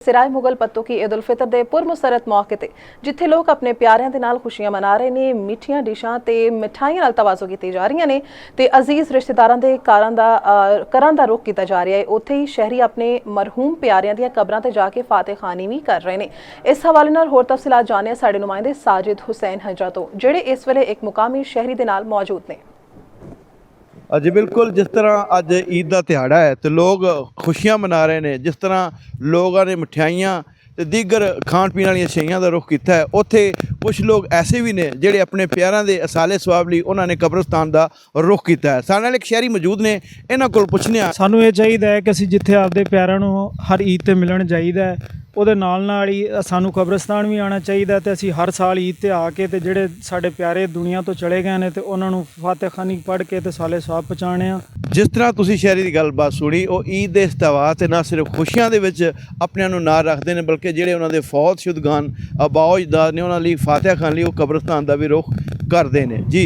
सिराय मुगल पत्तों की ईद उल फितर के पुरमसरत मौके ते जिथे लोग अपने प्यारिਆਂ ਦੇ ਨਾਲ खुशियां मना रहे ने मिठियां डिशां ते मिठाइयां नाल तवाज़ो कीती जा रही ने ते अजीज रिश्तेदारां दे घरां दा रुख कीता जा रहा है। उत्थे ही शहरी अपने मरहूम प्यारिਆਂ ਦੀਆਂ कबरां ते जाके फातेखानी भी कर रहे ने। इस हवाले नाल होर तफसीलात जाने साडे नुमाइंदे साजिद हुसैन हंजा तो जिहड़े इस वेले एक मुकामी शहरी दे नाल मौजूद ने। जी बिल्कुल, जिस तरह अज ईद का दिहाड़ा है तो लोग खुशियां मना रहे हैं, जिस तरह लोगों ने मिठाइयां ते दीगर खाण पीण वाली शैयां का रुख किया है, उत्थे कुछ लोग ऐसे भी ने जिहड़े अपने प्यारां दे असाले सवाब लई उन्होंने कब्रस्तान का रुख किया है। साडे नाल एक शहरी मौजूद ने, इन्हां कोल पुछने आ। सानू ये चाहिए है कि असीं जिथे आपदे प्यारां नूं हर ईद ते मिलण जाईदा है, ਉਹਦੇ ਨਾਲ ਹੀ ਸਾਨੂੰ ਕਬਰਸਤਾਨ ਵੀ ਆਉਣਾ ਚਾਹੀਦਾ ਤੇ ਅਸੀਂ ਹਰ ਸਾਲ ਈਦ ਤੇ ਆ ਕੇ ਤੇ ਜਿਹੜੇ ਸਾਡੇ ਪਿਆਰੇ ਦੁਨੀਆ ਤੋਂ ਚਲੇ ਗਏ ਨੇ ਤੇ ਉਹਨਾਂ ਨੂੰ ਫਾਤਿਹਾਨੀ ਪੜ੍ਹ ਕੇ ਤੇ ਸਾਲੇ ਸਵਾਬ ਪਹੁੰਚਾਉਣੇ ਆ। जिस तरह तुसी शहरी की गलबात सुनी, वो ईद के इस्तेवार ते ना सिर्फ खुशियां दे विच अपने नूं नाल रखते हैं, बल्कि जिहड़े उन्हां दे फौत शुदगान अबाओ अजदाद ने उन्हां लई फातिहा खान लई वो कब्रस्तान का भी रुख करते हैं जी।